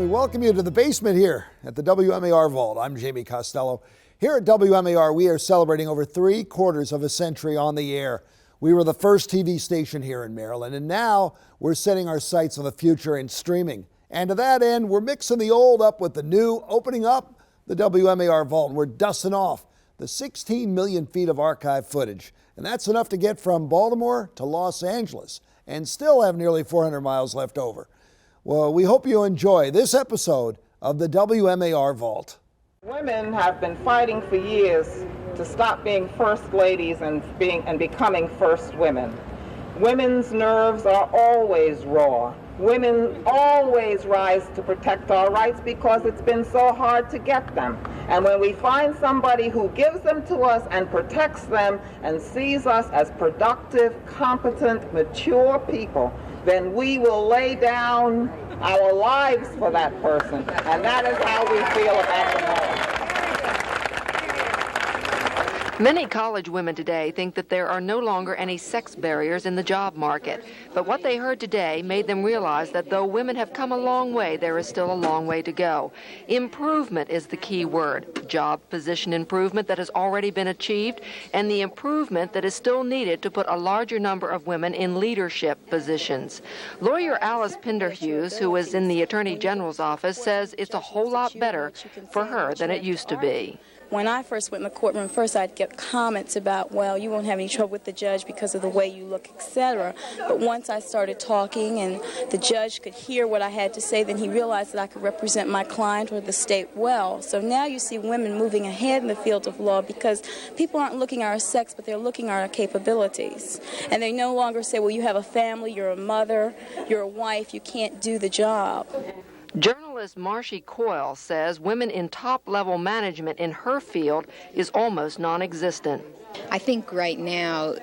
welcome you to the basement here at the WMAR Vault. I'm Jamie Costello. Here at WMAR, we are celebrating over 3/4 of a century on the air. We were the first TV station here in Maryland, and now we're setting our sights on the future in streaming. And to that end, we're mixing the old up with the new, opening up the WMAR Vault. We're dusting off the 16 million feet of archive footage. And that's enough to get from Baltimore to Los Angeles and still have nearly 400 miles left over. Well, we hope you enjoy this episode of the WMAR Vault. Women have been fighting for years to stop being first ladies and becoming first women. Women's nerves are always raw. Women always rise to protect our rights because it's been so hard to get them. And when we find somebody who gives them to us and protects them and sees us as productive, competent, mature people, then we will lay down our lives for that person. And that is how we feel about the law. Many college women today think that there are no longer any sex barriers in the job market. But what they heard today made them realize that though women have come a long way, there is still a long way to go. Improvement is the key word. Job position improvement that has already been achieved, and the improvement that is still needed to put a larger number of women in leadership positions. Lawyer Alice Pinderhughes, who is in the Attorney General's office, says it's a whole lot better for her than it used to be. When I first went in the courtroom, first I'd get comments about, well, you won't have any trouble with the judge because of the way you look, etc. But once I started talking and the judge could hear what I had to say, then he realized that I could represent my client or the state well. So now you see women moving ahead in the field of law because people aren't looking at our sex, but they're looking at our capabilities. And they no longer say, well, you have a family, you're a mother, you're a wife, you can't do the job. Journalist Marcy Coyle says women in top-level management in her field is almost non-existent. I think right now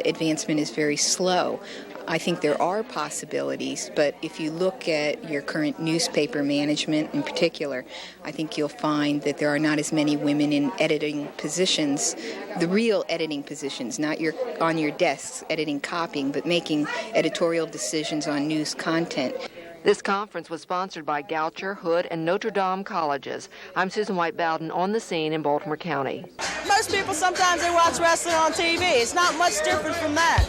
advancement is very slow. I think there are possibilities, but if you look at your current newspaper management in particular, I think you'll find that there are not as many women in editing positions, the real editing positions, not on your desks editing copying, but making editorial decisions on news content. This conference was sponsored by Goucher, Hood, and Notre Dame colleges. I'm Susan White Bowden on the scene in Baltimore County. Most people, sometimes they watch wrestling on TV. It's not much different from that.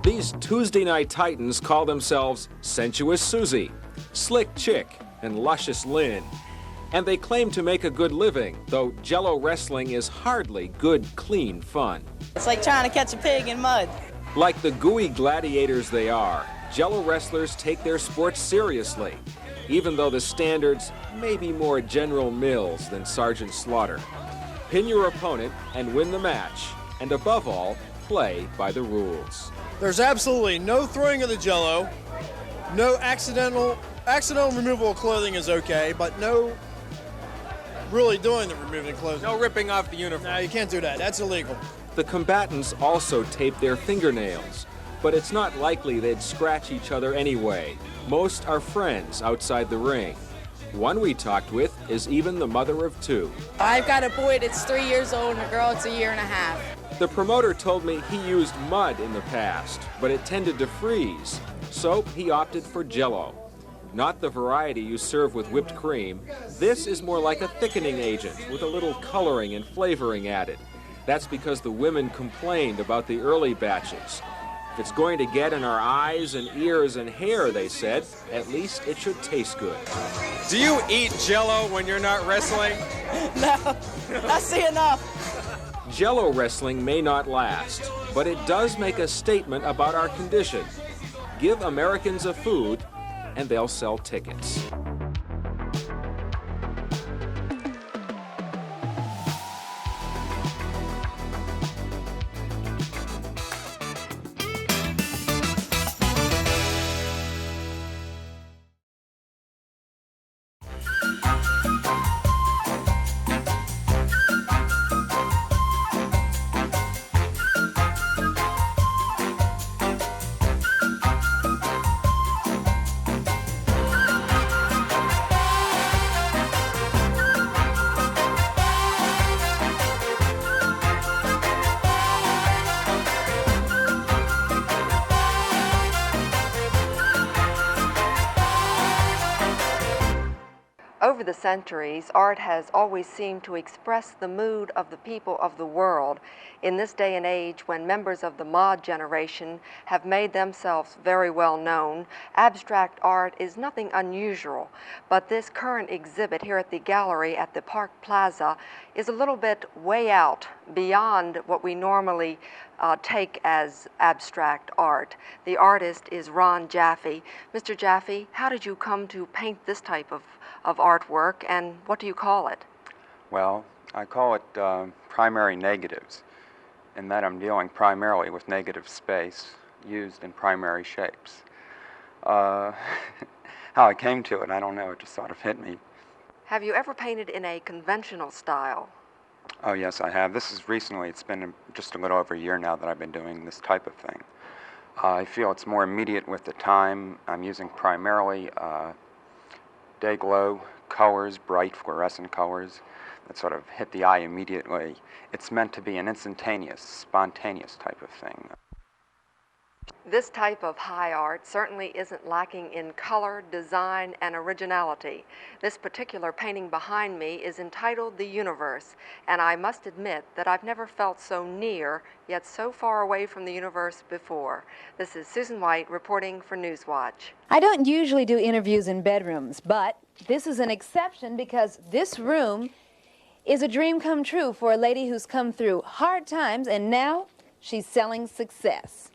These Tuesday night titans call themselves Sensuous Susie, Slick Chick, and Luscious Lynn. And they claim to make a good living, though Jello Wrestling is hardly good, clean fun. It's like trying to catch a pig in mud. Like the gooey gladiators they are, Jello wrestlers take their sport seriously, even though the standards may be more General Mills than Sergeant Slaughter. Pin your opponent and win the match, and above all, play by the rules. There's absolutely no throwing of the Jello, no accidental removal of clothing is okay, but no really doing the removing clothing. No ripping off the uniform. No, you can't do that. That's illegal. The combatants also tape their fingernails, but it's not likely they'd scratch each other anyway. Most are friends outside the ring. One we talked with is even the mother of two. I've got a boy that's 3 years old and a girl that's 1.5 years. The promoter told me he used mud in the past, but it tended to freeze, so he opted for Jello. Not the variety you serve with whipped cream. This is more like a thickening agent with a little coloring and flavoring added. That's because the women complained about the early batches. If it's going to get in our eyes and ears and hair, they said, at least it should taste good. Do you eat Jello when you're not wrestling? No, I see enough. Jello wrestling may not last, but it does make a statement about our condition. Give Americans a food, and they'll sell tickets. the centuries, art has always seemed to express the mood of the people of the world. In this day and age, when members of the mod generation have made themselves very well known, abstract art is nothing unusual. But this current exhibit here at the gallery at the Park Plaza is a little bit way out beyond what we normally take as abstract art. The artist is Ron Jaffy. Mr. Jaffy, how did you come to paint this type of artwork, and what do you call it? Well, I call it primary negatives, in that I'm dealing primarily with negative space used in primary shapes. How I came to it, I don't know, it just sort of hit me. Have you ever painted in a conventional style? Oh yes, I have. This is recently, it's been just a little over a year now that I've been doing this type of thing. I feel it's more immediate with the time. I'm using primarily day glow colors, bright fluorescent colors that sort of hit the eye immediately. It's meant to be an instantaneous, spontaneous type of thing. This type of high art certainly isn't lacking in color, design, and originality. This particular painting behind me is entitled The Universe, and I must admit that I've never felt so near, yet so far away from the universe before. This is Susan White reporting for Newswatch. I don't usually do interviews in bedrooms, but this is an exception because this room is a dream come true for a lady who's come through hard times and now she's selling success.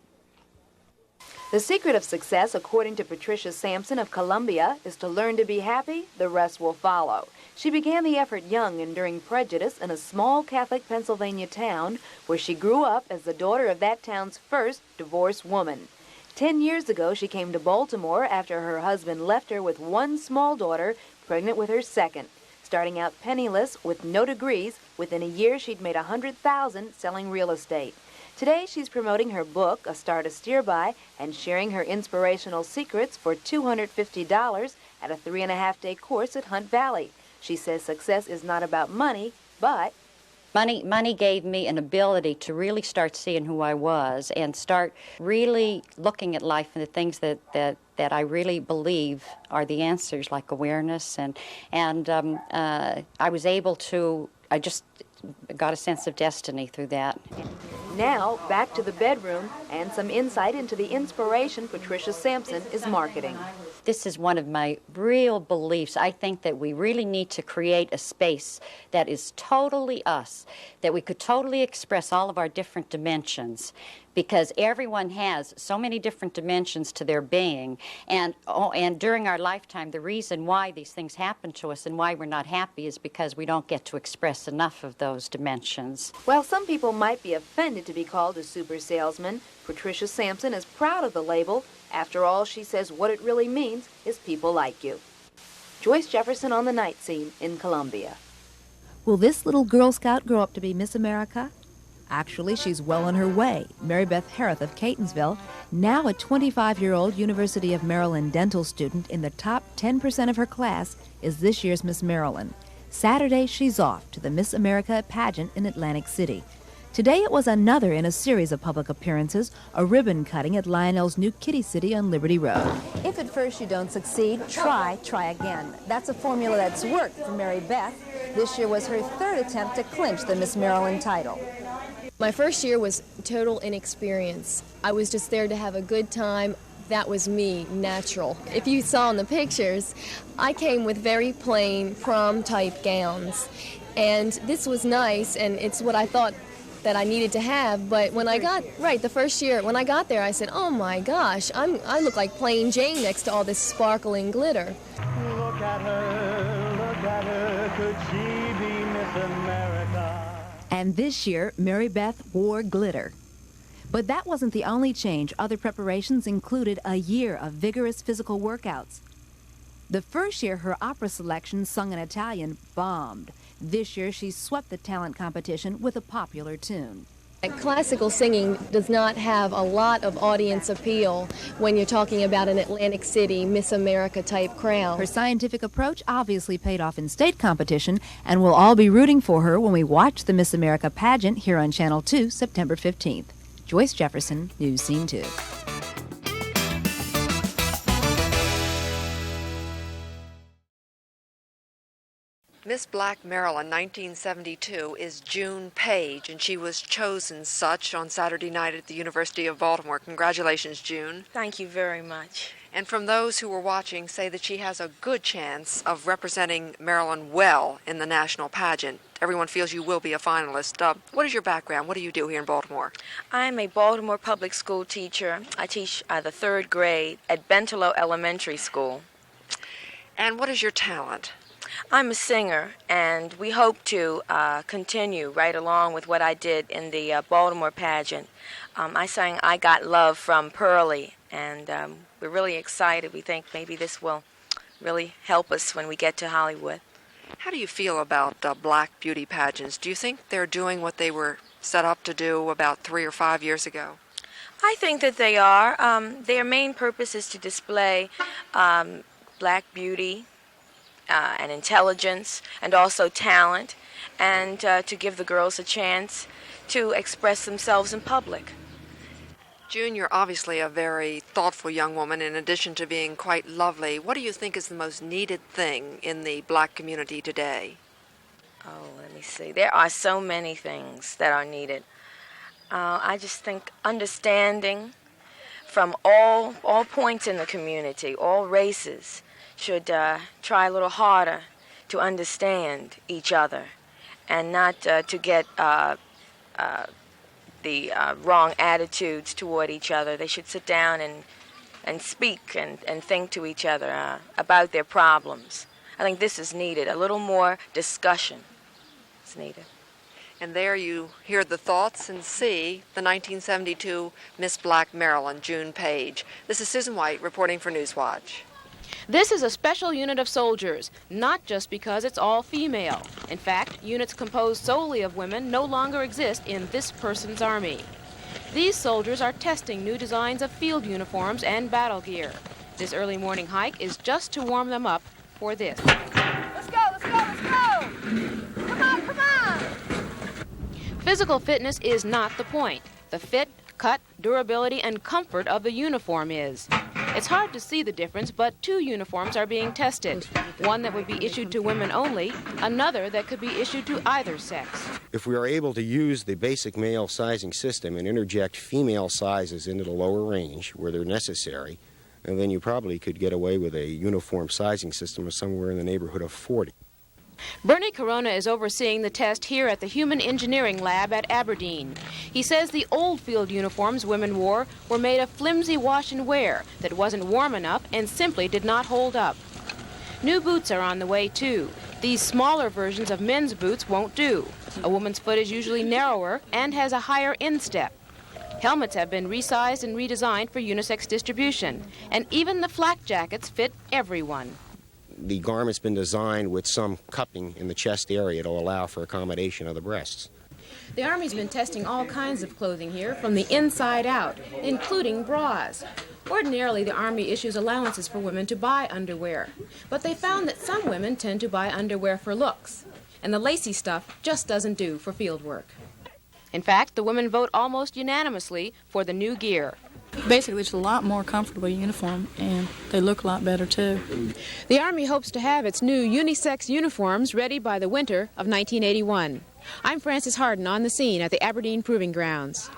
The secret of success, according to Patricia Samson of Columbia, is to learn to be happy, the rest will follow. She began the effort young, enduring prejudice in a small Catholic Pennsylvania town where she grew up as the daughter of that town's first divorced woman. 10 years ago, she came to Baltimore after her husband left her with one small daughter, pregnant with her second. Starting out penniless with no degrees, within a year she'd made $100,000 selling real estate. Today, she's promoting her book, A Star to Steer By, and sharing her inspirational secrets for $250 at a 3.5-day course at Hunt Valley. She says success is not about money, but Money gave me an ability to really start seeing who I was and start really looking at life and the things that I really believe are the answers, like awareness. And I was able to, I just got a sense of destiny through that. Now, back to the bedroom and some insight into the inspiration Patricia Samson is marketing. This is one of my real beliefs. I think that we really need to create a space that is totally us, that we could totally express all of our different dimensions, because everyone has so many different dimensions to their being. And during our lifetime, the reason why these things happen to us and why we're not happy is because we don't get to express enough of those dimensions. While some people might be offended to be called a super salesman, Patricia Samson is proud of the label. After all, she says what it really means is people like you. Joyce Jefferson on the night scene in Columbia. Will this little Girl Scout grow up to be Miss America? Actually, she's well on her way. Mary Beth Harth of Catonsville, now a 25-year-old University of Maryland dental student in the top 10% of her class, is this year's Miss Maryland. Saturday, she's off to the Miss America pageant in Atlantic City. Today it was another in a series of public appearances, a ribbon cutting at Lionel's new Kitty City on Liberty Road. If at first you don't succeed, try again. That's a formula that's worked for Mary Beth. This year was her third attempt to clinch the Miss Maryland title. My first year was total inexperience. I was just there to have a good time. That was me, natural. If you saw in the pictures, I came with very plain prom-type gowns. And this was nice, and it's what I thought that I needed to have, but when I got, the first year, when I got there, I said, oh my gosh, I look like plain Jane next to all this sparkling glitter. Look at her, could she be Miss America? And this year, Mary Beth wore glitter. But that wasn't the only change. Other preparations included a year of vigorous physical workouts. The first year, her opera selection, sung in Italian, bombed. This year, she swept the talent competition with a popular tune. Classical singing does not have a lot of audience appeal when you're talking about an Atlantic City Miss America type crowd. Her scientific approach obviously paid off in state competition, and we'll all be rooting for her when we watch the Miss America pageant here on Channel 2, September 15th. Joyce Jefferson, News Scene 2. Miss Black Maryland 1972 is June Paig, and she was chosen such on Saturday night at the University of Baltimore. Congratulations, June. Thank you very much. And from those who were watching say that she has a good chance of representing Maryland well in the national pageant. Everyone feels you will be a finalist. What is your background? What do you do here in Baltimore? I'm a Baltimore public school teacher. I teach the 3rd grade at Bentelow Elementary School. And what is your talent? I'm a singer, and we hope to continue right along with what I did in the Baltimore pageant. I sang I Got Love from Pearlie, and we're really excited. We think maybe this will really help us when we get to Hollywood. How do you feel about black beauty pageants? Do you think they're doing what they were set up to do about 3 or 5 years ago? I think that they are. Their main purpose is to display black beauty and intelligence and also talent, and to give the girls a chance to express themselves in public. June, you're obviously a very thoughtful young woman in addition to being quite lovely. What do you think is the most needed thing in the black community today? Oh, let me see. There are so many things that are needed. I just think understanding from all points in the community, all races, should try a little harder to understand each other and not to get the wrong attitudes toward each other. They should sit down and speak and think to each other about their problems. I think this is needed. A little more discussion is needed. And there you hear the thoughts and see the 1972 Miss Black Maryland, June Paig. This is Susan White reporting for Newswatch. This is a special unit of soldiers, not just because it's all female. In fact, units composed solely of women no longer exist in this person's army. These soldiers are testing new designs of field uniforms and battle gear. This early morning hike is just to warm them up for this. Let's go, let's go, let's go! Come on, come on! Physical fitness is not the point. The fit, cut, durability, and comfort of the uniform is. It's hard to see the difference, but 2 uniforms are being tested. One that would be issued to women only, another that could be issued to either sex. If we are able to use the basic male sizing system and interject female sizes into the lower range where they're necessary, then you probably could get away with a uniform sizing system of somewhere in the neighborhood of 40. Bernie Corona is overseeing the test here at the Human Engineering Lab at Aberdeen. He says the old field uniforms women wore were made of flimsy wash and wear that wasn't warm enough and simply did not hold up. New boots are on the way, too. These smaller versions of men's boots won't do. A woman's foot is usually narrower and has a higher instep. Helmets have been resized and redesigned for unisex distribution, and even the flak jackets fit everyone. The garment's been designed with some cupping in the chest area to allow for accommodation of the breasts. The Army's been testing all kinds of clothing here from the inside out, including bras. Ordinarily, the Army issues allowances for women to buy underwear, but they found that some women tend to buy underwear for looks, and the lacy stuff just doesn't do for field work. In fact, the women vote almost unanimously for the new gear. Basically, it's a lot more comfortable uniform, and they look a lot better, too. The Army hopes to have its new unisex uniforms ready by the winter of 1981. I'm Frances Harden on the scene at the Aberdeen Proving Grounds.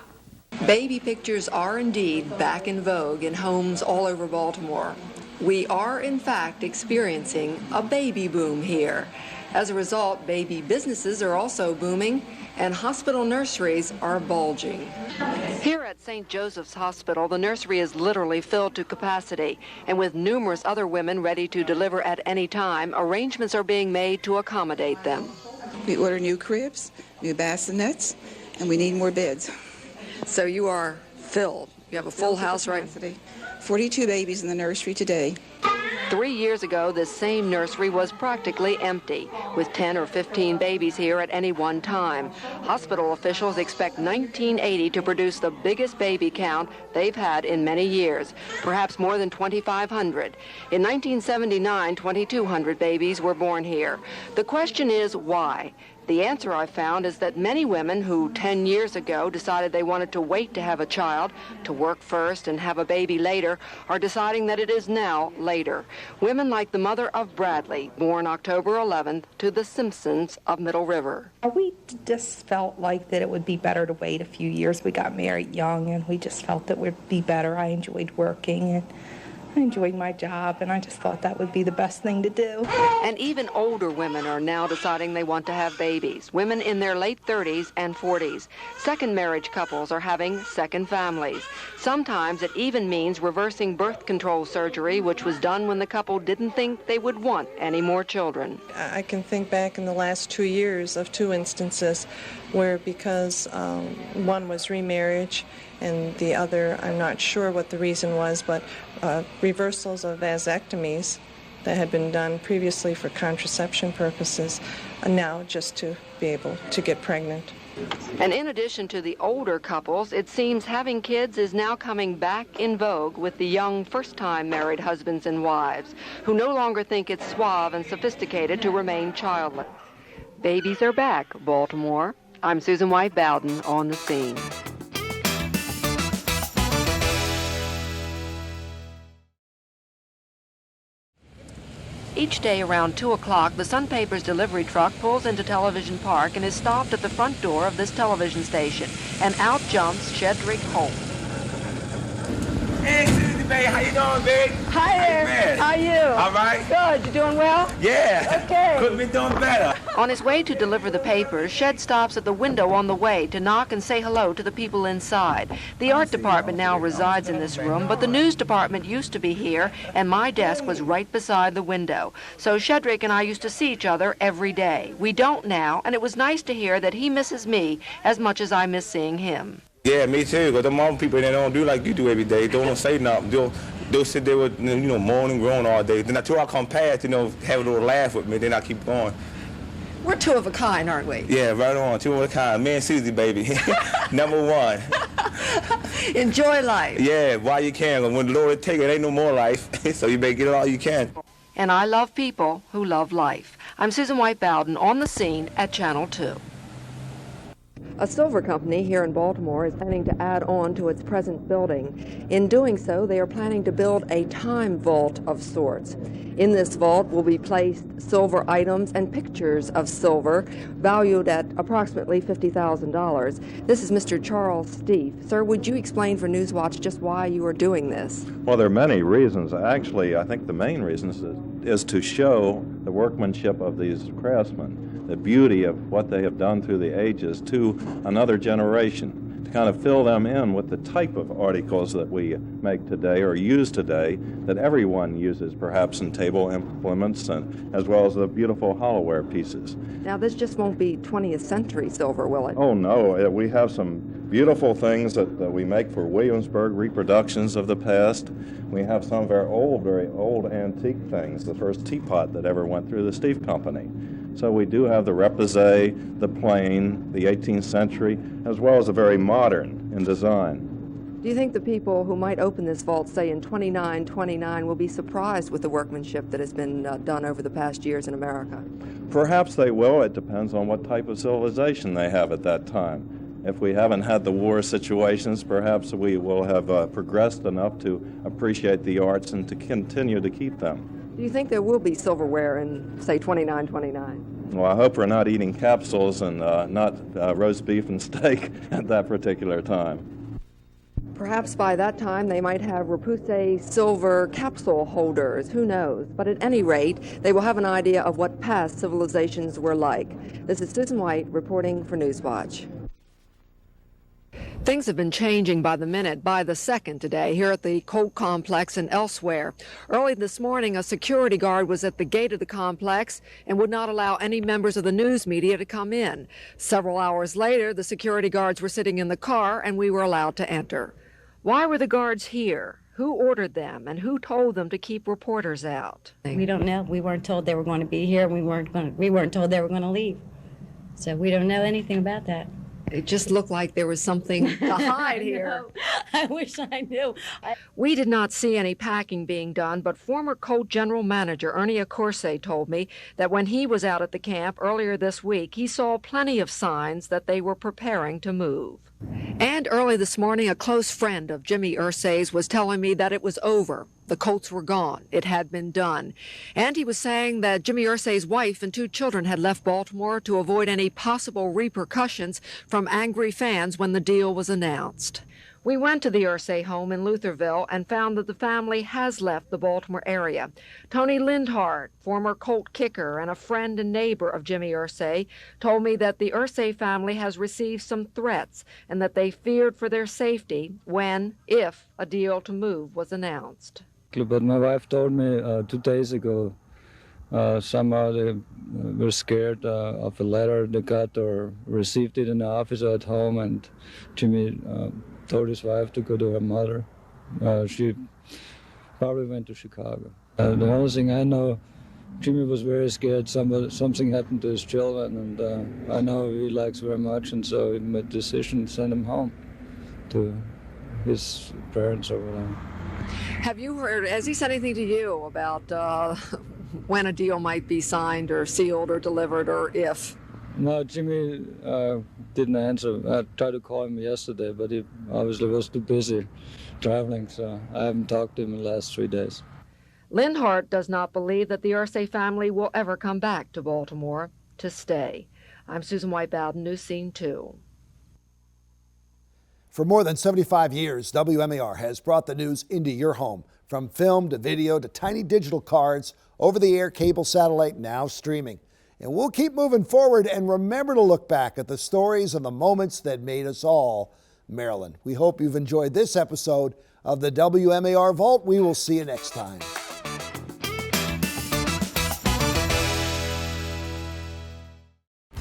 Baby pictures are indeed back in vogue in homes all over Baltimore. We are, in fact, experiencing a baby boom here. As a result, baby businesses are also booming, and hospital nurseries are bulging. Here at St. Joseph's Hospital, the nursery is literally filled to capacity, and with numerous other women ready to deliver at any time, arrangements are being made to accommodate them. We order new cribs, new bassinets, and we need more beds. So you are filled. You have a full house, right? 42 babies in the nursery today. 3 years ago, this same nursery was practically empty, with 10 or 15 babies here at any one time. Hospital officials expect 1980 to produce the biggest baby count they've had in many years, perhaps more than 2,500. In 1979, 2,200 babies were born here. The question is why? The answer I found is that many women who 10 years ago decided they wanted to wait to have a child, to work first and have a baby later, are deciding that it is now later. Women like the mother of Bradley, born October 11th, to the Simpsons of Middle River. We just felt like that it would be better to wait a few years. We got married young, and we just felt that it would be better. I enjoyed working, and I enjoyed my job, and I just thought that would be the best thing to do. And even older women are now deciding they want to have babies. Women in their late 30s and 40s. Second marriage couples are having second families. Sometimes it even means reversing birth control surgery, which was done when the couple didn't think they would want any more children. I can think back in the last 2 years of 2 instances where, because one was remarriage and the other, I'm not sure what the reason was, but reversals of vasectomies that had been done previously for contraception purposes, now just to be able to get pregnant. And in addition to the older couples, it seems having kids is now coming back in vogue with the young first-time married husbands and wives who no longer think it's suave and sophisticated to remain childless. Babies are back, Baltimore. I'm Susan White Bowden on the scene. Each day around 2 o'clock, the Sun Paper's delivery truck pulls into Television Park and is stopped at the front door of this television station. And out jumps Shedrick Holt. Hey, Susie, babe. How you doing, babe? Hi there. How are you? All right. Good. You doing well? Yeah. Okay. Couldn't be doing better. On his way to deliver the papers, Shed stops at the window on the way to knock and say hello to the people inside. The art department now resides in this room, but the news department used to be here, and my desk was right beside the window. So Shedrick and I used to see each other every day. We don't now, and it was nice to hear that he misses me as much as I miss seeing him. Yeah, me too, because the mom people, they don't do like you do every day. They don't say nothing. They'll sit there with, moaning, groan all day. Then until I come past, have a little laugh with me, then I keep going. We're two of a kind, aren't we? Yeah, right on. Two of a kind. Me and Susie, baby. Number one. Enjoy life. Yeah, while you can. When the Lord take it, ain't no more life. So you better get it all you can. And I love people who love life. I'm Susan White Bowden on the scene at Channel 2. A silver company here in Baltimore is planning to add on to its present building. In doing so, they are planning to build a time vault of sorts. In this vault will be placed silver items and pictures of silver valued at approximately $50,000. This is Mr. Charles Steve. Sir, would you explain for Newswatch just why you are doing this? Well, there are many reasons. Actually, I think the main reason is to show the workmanship of these craftsmen, the beauty of what they have done through the ages to another generation, to kind of fill them in with the type of articles that we make today or use today that everyone uses, perhaps in table implements, and as well as the beautiful hollowware pieces. Now, this just won't be 20th century silver, will it? Oh, no. We have some beautiful things that we make for Williamsburg reproductions of the past. We have some of our very old antique things, the first teapot that ever went through the Steve Company. So we do have the repoussé, the plain, the 18th century, as well as the very modern in design. Do you think the people who might open this vault, say in 2929, will be surprised with the workmanship that has been done over the past years in America? Perhaps they will. It depends on what type of civilization they have at that time. If we haven't had the war situations, perhaps we will have progressed enough to appreciate the arts and to continue to keep them. Do you think there will be silverware in, say, 2929? Well, I hope we're not eating capsules and not roast beef and steak at that particular time. Perhaps by that time they might have repoussé silver capsule holders. Who knows? But at any rate, they will have an idea of what past civilizations were like. This is Susan White reporting for Newswatch. Things have been changing by the minute, by the second today here at the Colt Complex and elsewhere. Early this morning, a security guard was at the gate of the complex and would not allow any members of the news media to come in. Several hours later, the security guards were sitting in the car and we were allowed to enter. Why were the guards here? Who ordered them and who told them to keep reporters out? We don't know. We weren't told they were going to be here. We weren't told they were going to leave. So we don't know anything about that. It just looked like there was something to hide here. I wish I knew. We did not see any packing being done, but former Colt General Manager Ernie Accorsi told me that when he was out at the camp earlier this week, he saw plenty of signs that they were preparing to move. And early this morning, a close friend of Jimmy Irsay's was telling me that it was over. The Colts were gone. It had been done. And he was saying that Jimmy Irsay's wife and 2 children had left Baltimore to avoid any possible repercussions from angry fans when the deal was announced. We went to the Irsay home in Lutherville and found that the family has left the Baltimore area. Tony Lindhart, former Colt kicker and a friend and neighbor of Jimmy Irsay, told me that the Irsay family has received some threats and that they feared for their safety when, if, a deal to move was announced. But my wife told me 2 days ago somehow they were scared of a letter they got or received it in the office or at home, and Jimmy told his wife to go to her mother. She probably went to Chicago. The only thing I know, Jimmy was very scared something happened to his children, and I know he likes very much, and so he made the decision to send him home to his parents or whatever. Have you heard, has he said anything to you about when a deal might be signed or sealed or delivered, or if? No, Jimmy didn't answer. I tried to call him yesterday, but he obviously was too busy traveling, so I haven't talked to him in the last 3 days. Lindhart does not believe that the Irsay family will ever come back to Baltimore to stay. I'm Susan White Bowden, News Scene 2. For more than 75 years, WMAR has brought the news into your home, from film to video to tiny digital cards, over-the-air cable satellite, now streaming. And we'll keep moving forward and remember to look back at the stories and the moments that made us all Maryland. We hope you've enjoyed this episode of the WMAR Vault. We will see you next time.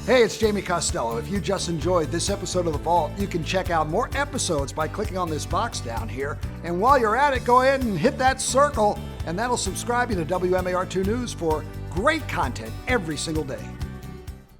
Hey, it's Jamie Costello. If you just enjoyed this episode of The Vault, you can check out more episodes by clicking on this box down here. And while you're at it, go ahead and hit that circle, and that'll subscribe you to WMAR2 News for great content every single day.